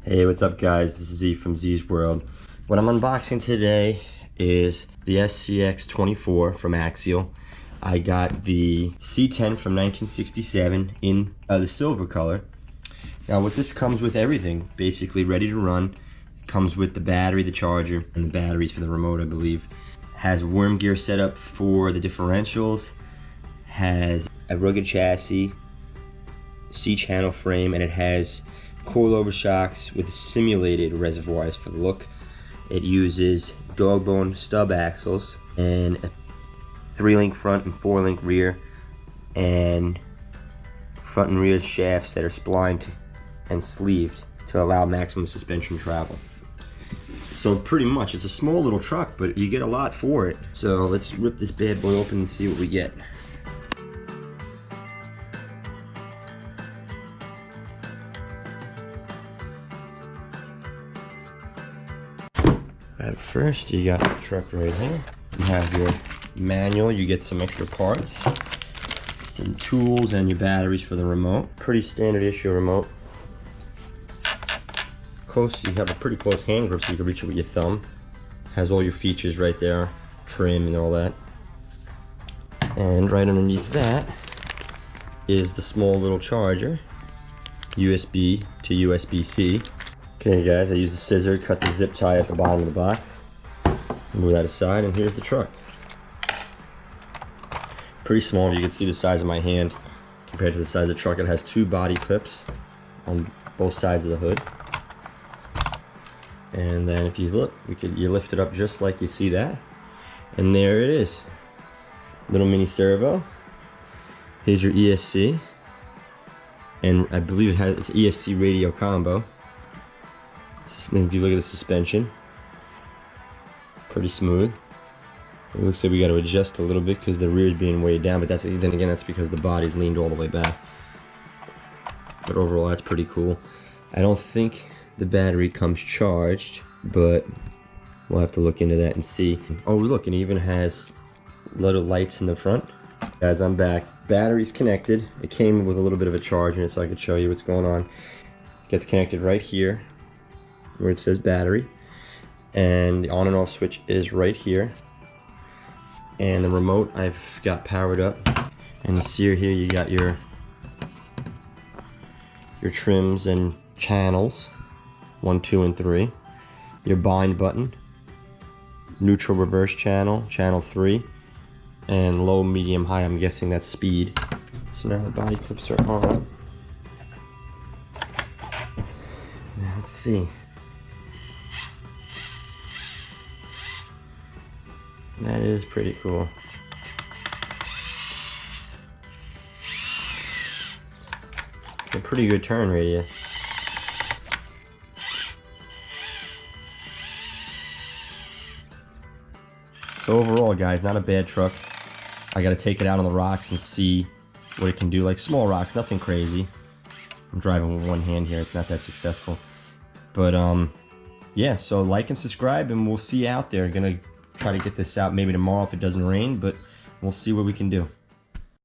Hey, what's up guys? This is Z from Z's World. What I'm unboxing today is the SCX24 from Axial. I got the C10 from 1967 in the silver color. Now with this comes with everything, basically ready to run. It comes with the battery, the charger, and the batteries for the remote, I believe. Has worm gear set up for the differentials. Has a rugged chassis, C-channel frame, and it has coilover shocks with simulated reservoirs for the look. It uses dog bone stub axles and a 3-link front and 4-link rear, and front and rear shafts that are splined and sleeved to allow maximum suspension travel. So pretty much it's a small little truck, but you get a lot for it. So let's rip this bad boy open and see what we get. At first, you got the truck right here. You have your manual, you get some extra parts, some tools, and your batteries for the remote. Pretty standard issue remote. Close, you have a pretty close hand grip so you can reach it with your thumb. Has all your features right there, trim and all that. And right underneath that is the small little charger, USB to USB-C. Okay guys, I used a scissor, cut the zip tie at the bottom of the box. Move that aside, and here's the truck. Pretty small, you can see the size of my hand compared to the size of the truck. It has 2 body clips on both sides of the hood. And then if you look, you lift it up just like you see that. And there it is. Little mini servo. Here's your ESC. And I believe it has ESC radio combo. If you look at the suspension, pretty smooth. It looks like we got to adjust a little bit because the rear is being weighed down, but then again that's because the body's leaned all the way back. But overall that's pretty cool. I don't think the battery comes charged, but we'll have to look into that and see. Oh look, it even has little lights in the front. Guys, I'm back. Battery's connected. It came with a little bit of a charge in it so I could show you what's going on. It gets connected right here where it says battery, and the on and off switch is right here, and the remote I've got powered up, and you see here you got your trims and channels 1, 2, and 3, your bind button, neutral reverse channel, channel 3, and low, medium, high. I'm guessing that's speed. So now the body clips are on. Now let's see. That is pretty cool. A pretty good turn radius. So overall guys, not a bad truck. I gotta take it out on the rocks and see what it can do. Like small rocks, nothing crazy. I'm driving with one hand here, it's not that successful. But yeah, so like and subscribe and we'll see you out there. Gonna try to get this out maybe tomorrow if it doesn't rain, but we'll see what we can do.